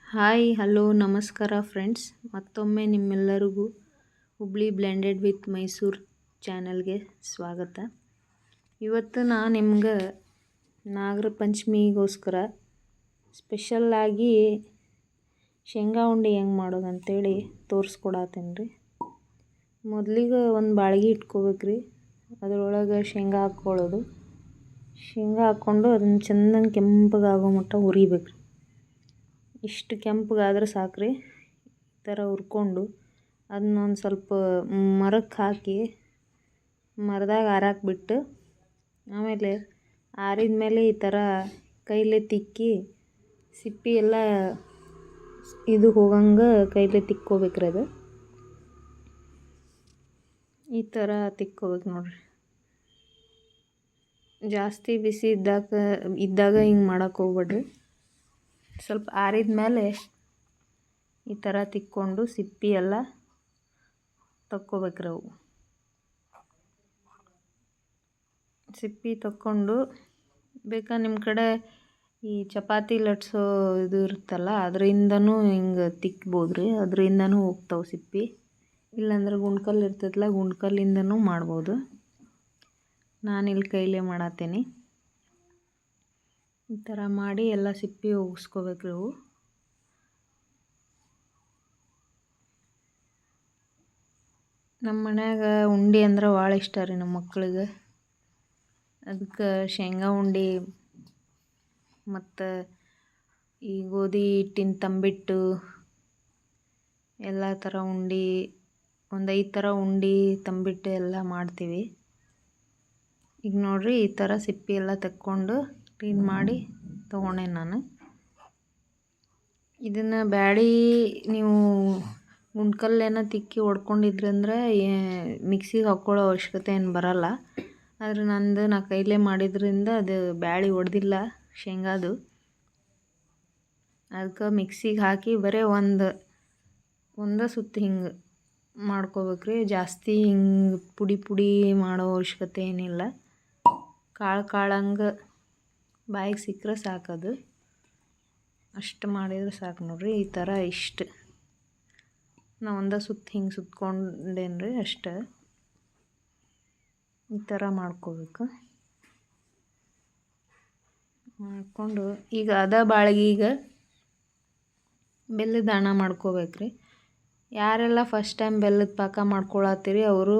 Hi hello ನಮಸ್ಕಾರ friends, ಮತ್ತೊಮ್ಮೆ ನಿಮ್ಮೆಲ್ಲರಿಗೂ ಹುಬ್ಳಿ ಬ್ಲೆಂಡೆಡ್ ವಿತ್ ಮೈಸೂರು ಚಾನಲ್ಗೆ ಸ್ವಾಗತ. ಇವತ್ತು ನಾನು ನಿಮ್ಗೆ ನಾಗರ ಪಂಚಮಿಗೋಸ್ಕರ ಸ್ಪೆಷಲ್ಲಾಗಿ ಶೇಂಗಾ ಉಂಡೆ ಹೆಂಗೆ ಮಾಡೋದು ಅಂತೇಳಿ ತೋರಿಸ್ಕೊಡತ್ತೀನಿ ರೀ. ಮೊದಲಿಗೆ ಒಂದು ಬಾಳ್ಗೆ ಇಟ್ಕೋಬೇಕ್ರಿ. ಅದರೊಳಗೆ ಶೇಂಗಾ ಹಾಕ್ಕೊಳ್ಳೋದು. ಶೇಂಗಾ ಹಾಕ್ಕೊಂಡು ಅದನ್ನು ಚೆಂದಂಗೆ ಕೆಂಪಗಾಗೋ ಮಟ್ಟ ಹುರಿಬೇಕು. ಇಷ್ಟು ಕೆಂಪಗಾದ್ರೆ ಸಾಕ್ರಿ. ಈ ಥರ ಹುರ್ಕೊಂಡು ಅದನ್ನೊಂದು ಸ್ವಲ್ಪ ಮರಕ್ಕೆ ಹಾಕಿ ಮರದಾಗ ಆರಾಕ್ಬಿಟ್ಟು ಆಮೇಲೆ ಆರಿದ ಮೇಲೆ ಈ ಥರ ಕೈಲೇ ತಿಕ್ಕಿ ಸಿಪ್ಪಿ ಎಲ್ಲ ಇದು ಹೋಗಂಗೆ ಕೈಲೇ ತಿಕ್ಕೋಬೇಕ್ರಿ. ಅದು ಈ ಥರ ತಿಕ್ಕೋಬೇಕು ನೋಡ್ರಿ. ಜಾಸ್ತಿ ಬಿಸಿ ಇದ್ದಾಗ ಹಿಂಗೆ ಮಾಡೋಕೆ ಹೋಗ್ಬೇಡ್ರಿ. ಸ್ವಲ್ಪ ಆರಿದ ಮೇಲೆ ಈ ಥರ ತಿಕ್ಕೊಂಡು ಸಿಪ್ಪಿ ಎಲ್ಲ ತಕ್ಕೋಬೇಕ್ರಿ. ಅವು ಸಿಪ್ಪಿ ತಕ್ಕೊಂಡು ಬೇಕಾ ನಿಮ್ಮ ಕಡೆ ಈ ಚಪಾತಿ ಲಟ್ಸೋ ಇದು ಇರುತ್ತಲ್ಲ, ಅದರಿಂದನೂ ಹಿಂಗೆ ತಿಕ್ಬೋದು. ಅದರಿಂದನೂ ಹೋಗ್ತಾವೆ ಸಿಪ್ಪಿ. ಇಲ್ಲಾಂದ್ರೆ ಗುಂಡ್ಕಲ್ಲು ಇರ್ತೈತಲ್ಲ, ಗುಂಡ್ಕಲ್ಲಿಂದನೂ ಮಾಡ್ಬೋದು. ನಾನಿಲ್ಲಿ ಕೈಲೇ ಮಾಡತ್ತೀನಿ. ಈ ಥರ ಮಾಡಿ ಎಲ್ಲ ಸಿಪ್ಪಿ ಹೋಗಿಸ್ಕೋಬೇಕ್ರಿ. ಅವು ನಮ್ಮ ಮನ್ಯಾಗ ಉಂಡೆ ಅಂದ್ರೆ ಭಾಳ ಇಷ್ಟ ರೀ ನಮ್ಮ ಮಕ್ಳಿಗೆ. ಅದಕ್ಕೆ ಶೇಂಗಾ ಉಂಡೆ ಮತ್ತು ಈ ಗೋಧಿ ಹಿಟ್ಟಿನ ತಂಬಿಟ್ಟು ಎಲ್ಲ ಥರ ಉಂಡೆ, ಒಂದು 5 ಥರ ಉಂಡೆ ತಂಬಿಟ್ಟು ಎಲ್ಲ ಮಾಡ್ತೀವಿ. ಈಗ ನೋಡ್ರಿ, ಈ ಥರ ಸಿಪ್ಪಿ ಎಲ್ಲ ತಕ್ಕೊಂಡು ಕ್ಲೀನ್ ಮಾಡಿ ತೊಗೊಂಡೆ ನಾನು. ಇದನ್ನು ಬ್ಯಾಳಿ ನೀವು ಗುಂಡ್ಕಲ್ಲೇನ ತಿಕ್ಕಿ ಹೊಡ್ಕೊಂಡಿದ್ರಂದ್ರೆ ಮಿಕ್ಸಿಗೆ ಹಾಕ್ಕೊಳ್ಳೋ ಅವಶ್ಯಕತೆ ಏನು ಬರಲ್ಲ. ಆದರೆ ನಾ ಕೈಲೇ ಮಾಡಿದ್ರಿಂದ ಅದು ಬ್ಯಾಳಿ ಹೊಡೆದಿಲ್ಲ ಶೇಂಗಾದು. ಅದಕ್ಕೆ ಮಿಕ್ಸಿಗೆ ಹಾಕಿ ಬರೀ ಒಂದು ಸುತ್ತು ಹಿಂಗೆ ಮಾಡ್ಕೋಬೇಕ್ರಿ. ಜಾಸ್ತಿ ಹಿಂಗೆ ಪುಡಿ ಮಾಡೋ ಅವಶ್ಯಕತೆ ಏನಿಲ್ಲ. ಕಾಳಂಗೆ ಬಾಯಿಗೆ ಸಿಕ್ಕರೆ ಸಾಕದು. ಅಷ್ಟು ಮಾಡಿದ್ರೆ ಸಾಕು ನೋಡ್ರಿ. ಈ ಥರ ಇಷ್ಟು ನಾ ಒಂದು ಸುತ್ತು ಹಿಂಗೆ ಸುತ್ಕೊಂಡೇನಿ ರೀ, ಅಷ್ಟೇ. ಈ ಥರ ಮಾಡ್ಕೋಬೇಕು. ಮಾಡ್ಕೊಂಡು ಈಗ ಬಾಳ್ಗಿಗೆ ಬೆಲ್ಲದ ಹಣ ಮಾಡ್ಕೋಬೇಕ್ರಿ. ಯಾರೆಲ್ಲ ಫಸ್ಟ್ ಟೈಮ್ ಬೆಲ್ಲದ ಪಾಕ ಮಾಡ್ಕೊಳತ್ತೀರಿ ಅವರು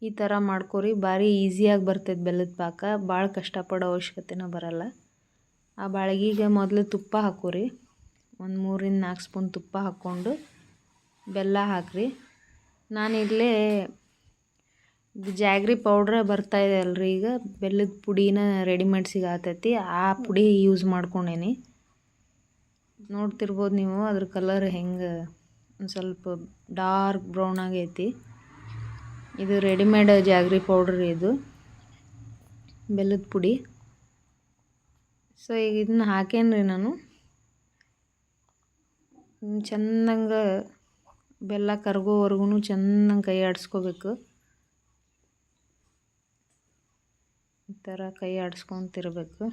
ಈ ಥರ ಮಾಡ್ಕೊರಿ. ಭಾರಿ ಈಸಿಯಾಗಿ ಬರ್ತೈತೆ ಬೆಲ್ಲದ ಪಾಕ. ಭಾಳ ಕಷ್ಟಪಡೋ ಅವಶ್ಯಕತೆನೂ ಬರಲ್ಲ. ಆ ಬಾಳ್ಗಿಗೆ ಮೊದಲು ತುಪ್ಪ ಹಾಕೋರಿ. ಒಂದು 3-4 ಸ್ಪೂನ್ ತುಪ್ಪ ಹಾಕ್ಕೊಂಡು ಬೆಲ್ಲ ಹಾಕ್ರಿ. ನಾನಿಲ್ಲೇ ಜಾಗ್ರಿ ಪೌಡ್ರ್ ಬರ್ತಾಯಿದೆ ಅಲ್ರಿ, ಈಗ ಬೆಲ್ಲದ ಪುಡಿನ ರೆಡಿಮೇಡ್ ಸಿಗತೈತಿ. ಆ ಪುಡಿ ಯೂಸ್ ಮಾಡ್ಕೊಂಡೇನಿ. ನೋಡ್ತಿರ್ಬೋದು ನೀವು, ಅದ್ರ ಕಲರ್ ಹೆಂಗೆ ಒಂದು ಸ್ವಲ್ಪ ಡಾರ್ಕ್ ಬ್ರೌನ್ ಆಗೈತಿ. ಇದು ರೆಡಿಮೇಡ್ ಜಾಗ್ರಿ ಪೌಡ್ರ್, ಇದು ಬೆಲ್ಲದ ಪುಡಿ. ಸೊ ಈಗ ಇದನ್ನ ಹಾಕೇನ್ರಿ ನಾನು. ಚೆಂದಂಗೆ ಬೆಲ್ಲ ಕರ್ಗೋವರೆಗೂ ಚೆಂದಂಗೆ ಕೈ ಆಡಿಸ್ಕೋಬೇಕು. ಈ ಥರ ಕೈ ಆಡಿಸ್ಕೊತಿರ್ಬೇಕು.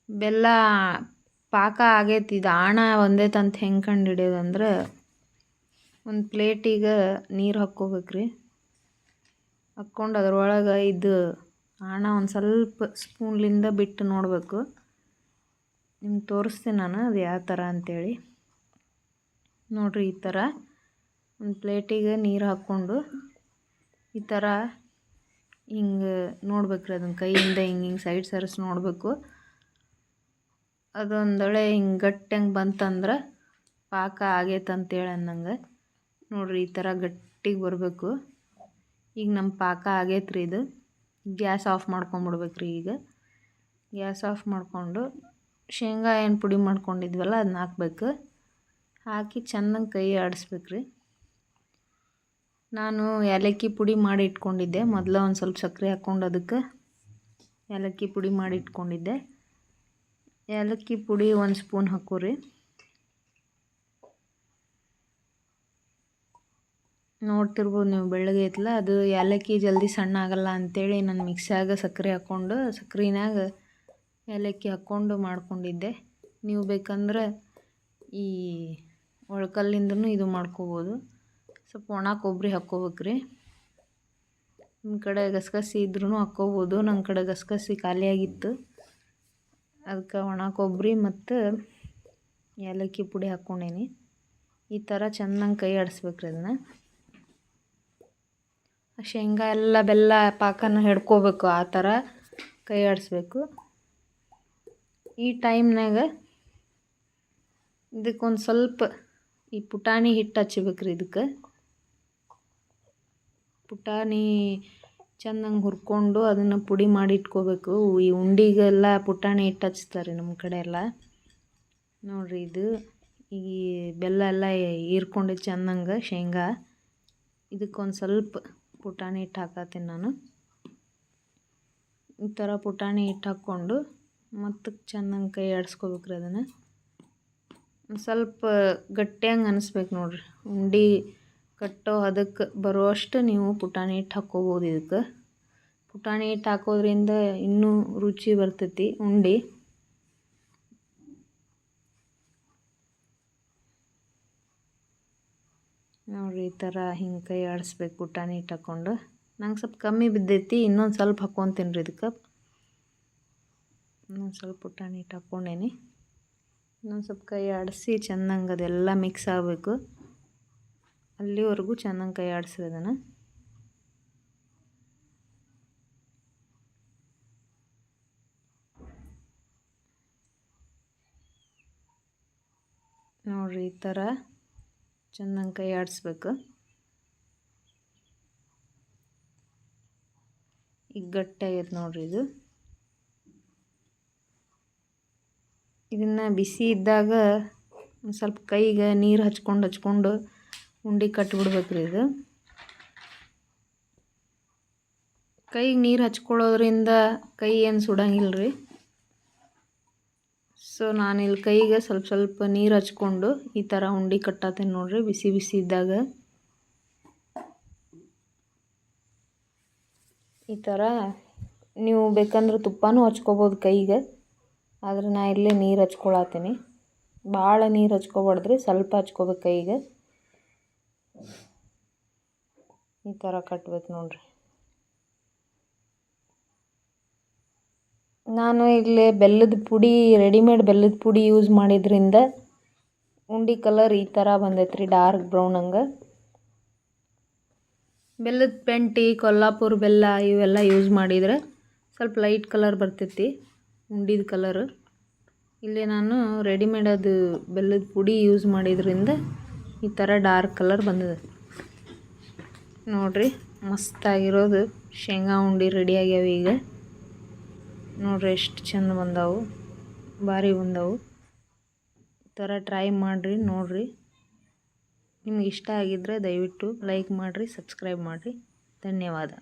ಬೆಲ್ಲ ಪಾಕ ಆಗೈತಿ, ಇದು ಆಣ ಒಂದೈತೆ ಅಂತ ಹೆಂಗೆ ಕಂಡು ಹಿಡಿಯೋದಂದ್ರೆ, ಒಂದು ಪ್ಲೇಟಿಗೆ ನೀರು ಹಾಕ್ಕೋಬೇಕ್ರಿ. ಹಾಕ್ಕೊಂಡು ಅದ್ರೊಳಗೆ ಇದು ಆಣ ಒಂದು ಸ್ವಲ್ಪ ಸ್ಪೂನ್ಲಿಂದ ಬಿಟ್ಟು ನೋಡಬೇಕು. ನಿಮ್ಗೆ ತೋರಿಸ್ತೀನಿ ನಾನು ಅದು ಯಾವ ಥರ ಅಂಥೇಳಿ. ನೋಡಿರಿ, ಈ ಥರ ಒಂದು ಪ್ಲೇಟಿಗೆ ನೀರು ಹಾಕ್ಕೊಂಡು ಈ ಥರ ಹಿಂಗೆ ನೋಡ್ಬೇಕ್ರಿ. ಅದನ್ನು ಕೈಯಿಂದ ಹಿಂಗೆ ಸೈಡ್ ಸರಿಸಿ ನೋಡಬೇಕು. ಅದೊಂದೊಳೆ ಹಿಂಗೆ ಗಟ್ಟಂಗೆ ಬಂತಂದ್ರೆ ಪಾಕ ಆಗೈತೆ ಅಂತೇಳಿ ಅನ್ನಂಗೆ. ನೋಡಿರಿ, ಈ ಥರ ಗಟ್ಟಿಗೆ ಬರಬೇಕು. ಈಗ ನಮ್ಮ ಪಾಕ ಆಗೈತ್ರಿ. ಇದು ಗ್ಯಾಸ್ ಆಫ್ ಮಾಡ್ಕೊಂಬಿಡ್ಬೇಕ್ರಿ. ಈಗ ಗ್ಯಾಸ್ ಆಫ್ ಮಾಡಿಕೊಂಡು ಶೇಂಗಾ ಏನು ಪುಡಿ ಮಾಡ್ಕೊಂಡಿದ್ವಲ್ಲ ಅದನ್ನ ಹಾಕ್ಬೇಕು. ಹಾಕಿ ಚೆನ್ನಾಗಿ ಕೈ ಆಡಿಸ್ಬೇಕ್ರಿ. ನಾನು ಏಲಕ್ಕಿ ಪುಡಿ ಮಾಡಿ ಇಟ್ಕೊಂಡಿದ್ದೆ. ಮೊದಲು ಒಂದು ಸ್ವಲ್ಪ ಸಕ್ಕರೆ ಹಾಕ್ಕೊಂಡು ಅದಕ್ಕೆ ಏಲಕ್ಕಿ ಪುಡಿ ಮಾಡಿ ಇಟ್ಕೊಂಡಿದ್ದೆ. ಏಲಕ್ಕಿ ಪುಡಿ 1 ಸ್ಪೂನ್ ಹಾಕೋರಿ. ನೋಡ್ತಿರ್ಬೋದು ನೀವು, ಬೆಳ್ಳಗೆ ಐತಲ್ಲ, ಅದು ಏಲಕ್ಕಿ ಜಲ್ದಿ ಸಣ್ಣ ಆಗಲ್ಲ ಅಂಥೇಳಿ ನಾನು ಮಿಕ್ಸಿಯಾಗ ಸಕ್ಕರೆ ಹಾಕ್ಕೊಂಡು ಸಕ್ರೆನಾಗ ಏಲಕ್ಕಿ ಹಾಕ್ಕೊಂಡು ಮಾಡ್ಕೊಂಡಿದ್ದೆ. ನೀವು ಬೇಕಂದ್ರೆ ಈ ಒಳ್ಕಲ್ಲಿಂದನೂ ಇದು ಮಾಡ್ಕೋಬೋದು. ಸ್ವಲ್ಪ ಒಣ ಕೊಬ್ಬರಿ ಹಾಕ್ಕೋಬೇಕ್ರಿ. ನಿಮ್ಮ ಕಡೆ ಗಸಗಸಿ ಇದ್ರೂ ಹಾಕ್ಕೋಬೋದು. ನನ್ನ ಕಡೆ ಗಸಗಸಿ ಖಾಲಿಯಾಗಿತ್ತು, ಅದಕ್ಕೆ ಒಣ ಕೊಬ್ಬರಿ ಮತ್ತು ಏಲಕ್ಕಿ ಪುಡಿ ಹಾಕ್ಕೊಂಡೇನಿ. ಈ ಥರ ಚೆನ್ನಾಗಿ ಕೈ ಆಡಿಸ್ಬೇಕ್ರಿ ಅದನ್ನು. ಶೇಂಗಾ ಎಲ್ಲ ಬೆಲ್ಲ ಪಾಕನ ಹಿಡ್ಕೋಬೇಕು, ಆ ಥರ ಕೈ ಆಡಿಸ್ಬೇಕು. ಈ ಟೈಮ್ನಾಗ ಇದಕ್ಕೊಂದು ಸ್ವಲ್ಪ ಈ ಪುಟಾಣಿ ಹಿಟ್ಟು ಹಚ್ಬೇಕ್ರಿ. ಇದಕ್ಕೆ ಪುಟಾಣಿ ಚೆನ್ನಾಗಿ ಹುರ್ಕೊಂಡು ಅದನ್ನು ಪುಡಿ ಮಾಡಿ ಇಟ್ಕೋಬೇಕು. ಈ ಉಂಡಿಗೆಲ್ಲ ಪುಟಾಣಿ ಹಿಟ್ಟು ಹಚ್ತಾರೆ ನಮ್ಮ ಕಡೆ ಎಲ್ಲ. ನೋಡಿರಿ, ಇದು ಈ ಬೆಲ್ಲ ಎಲ್ಲ ಹೀರ್ಕೊಂಡು ಚೆನ್ನಾಗ ಶೇಂಗಾ, ಇದಕ್ಕೊಂದು ಸ್ವಲ್ಪ ಪುಟಾಣಿ ಹಿಟ್ಟು ಹಾಕತ್ತೀನಿ ನಾನು. ಈ ಥರ ಪುಟಾಣಿ ಹಿಟ್ಟು ಹಾಕ್ಕೊಂಡು ಮತ್ತು ಚೆನ್ನಾಗಿ ಕೈ ಆಡಿಸ್ಕೋಬೇಕ್ರಿ ಅದನ್ನು. ಒಂದು ಸ್ವಲ್ಪ ಗಟ್ಟಿಯಂಗೆ ಅನಿಸ್ಬೇಕು ನೋಡಿರಿ. ಉಂಡೆ ಕಟ್ಟೋ ಅದಕ್ಕೆ ಬರುವಷ್ಟು ನೀವು ಪುಟಾಣಿ ಹಿಟ್ಟು ಹಾಕ್ಕೋಬೋದು. ಇದಕ್ಕೆ ಪುಟಾಣಿ ಹಿಟ್ಟು ಹಾಕೋದ್ರಿಂದ ಇನ್ನೂ ರುಚಿ ಬರ್ತೈತಿ ಉಂಡೆ. ನೋಡಿರಿ, ಈ ಥರ ಹಿಂಗೆ ಕೈ ಆಡಿಸ್ಬೇಕು ಪುಟಾಣಿ ಹಿಟ್ಟು ಹಾಕ್ಕೊಂಡು. ನಂಗೆ ಸ್ವಲ್ಪ ಕಮ್ಮಿ ಬಿದ್ದೈತಿ, ಇನ್ನೊಂದು ಸ್ವಲ್ಪ ಹಾಕ್ಕೊತೀನಿ ರೀ. ಇದಕ್ಕೆ ಇನ್ನೊಂದು ಸ್ವಲ್ಪ ಪುಟಾಣಿ ಹಿಟ್ಟು ಹಾಕ್ಕೊಂಡೇನಿ. ಇನ್ನೊಂದು ಸ್ವಲ್ಪ ಕೈ ಆಡಿಸಿ ಚೆನ್ನಾಗಿ ಅದೆಲ್ಲ ಮಿಕ್ಸ್ ಆಗಬೇಕು. ಅಲ್ಲಿವರೆಗೂ ಚೆನ್ನಾಗಿ ಕೈ ಆಡಿಸ್ರಿ ಅದನ್ನು. ನೋಡಿರಿ, ಈ ಥರ ಚೆನ್ನಾಗಿ ಕೈ ಆಡಿಸ್ಬೇಕು. ಈಗ ಗಟ್ಟಿಯಾಗೈತೆ ನೋಡಿರಿ ಇದು. ಇದನ್ನು ಬಿಸಿ ಇದ್ದಾಗ ಒಂದು ಸ್ವಲ್ಪ ಕೈಗೆ ನೀರು ಹಚ್ಕೊಂಡು ಉಂಡೆ ಕಟ್ಟಿಬಿಡ್ಬೇಕ್ರಿ. ಇದು ಕೈಗೆ ನೀರು ಹಚ್ಕೊಳ್ಳೋದ್ರಿಂದ ಕೈ ಏನು ಸುಡಂಗಿಲ್ಲ ರೀ. ಸೊ ನಾನಿಲ್ಲಿ ಕೈಗೆ ಸ್ವಲ್ಪ ನೀರು ಹಚ್ಕೊಂಡು ಈ ಥರ ಉಂಡೆ ಕಟ್ಟತ್ತೇನೆ ನೋಡಿರಿ, ಬಿಸಿ ಬಿಸಿ ಇದ್ದಾಗ. ಈ ಥರ ನೀವು ಬೇಕಂದ್ರೆ ತುಪ್ಪನೂ ಹಚ್ಕೋಬೋದು ಕೈಗೆ, ಆದರೆ ನಾ ಇಲ್ಲೇ ನೀರು ಹಚ್ಕೊಳತ್ತೀನಿ. ಭಾಳ ನೀರು ಹಚ್ಕೊಬಾರ್ದ್ರಿ, ಸ್ವಲ್ಪ ಹಚ್ಕೋಬೇಕು ಕೈಗೆ. ಈ ಥರ ಕಟ್ಬೇಕು ನೋಡಿರಿ. ನಾನು ಇಲ್ಲಿ ಬೆಲ್ಲದ ಪುಡಿ, ರೆಡಿಮೇಡ್ ಬೆಲ್ಲದ ಪುಡಿ ಯೂಸ್ ಮಾಡಿದ್ರಿಂದ ಉಂಡೆ ಕಲರ್ ಈ ಥರ ಬಂದೈತೆ ರೀ, ಡಾರ್ಕ್ ಬ್ರೌನ್ ಹಂಗೆ. ಬೆಲ್ಲದ ಪೆಂಟಿ, ಕೊಲ್ಲಾಪುರ ಬೆಲ್ಲ ಇವೆಲ್ಲ ಯೂಸ್ ಮಾಡಿದರೆ ಸ್ವಲ್ಪ ಲೈಟ್ ಕಲರ್ ಬರ್ತೈತಿ ಉಂಡಿದ ಕಲರು. ಇಲ್ಲಿ ನಾನು ರೆಡಿಮೇಡ್ ಅದು ಬೆಲ್ಲದ ಪುಡಿ ಯೂಸ್ ಮಾಡಿದ್ರಿಂದ ಈ ಥರ ಡಾರ್ಕ್ ಕಲರ್ ಬಂದಿದೆ ನೋಡಿರಿ. ಮಸ್ತಾಗಿರೋದು ಶೇಂಗಾ ಉಂಡೆ ರೆಡಿ ಆಗ್ಯಾವ ಈಗ. ನೋಡಿರಿ ಎಷ್ಟು ಚಂದ ಬಂದವು, ಭಾರಿ ಬಂದವು. ಈ ಥರ ಟ್ರೈ ಮಾಡಿರಿ, ನೋಡಿರಿ. ನಿಮ್ಗೆ ಇಷ್ಟ ಆಗಿದ್ದರೆ ದಯವಿಟ್ಟು ಲೈಕ್ ಮಾಡಿರಿ, ಸಬ್ಸ್ಕ್ರೈಬ್ ಮಾಡಿರಿ. ಧನ್ಯವಾದ.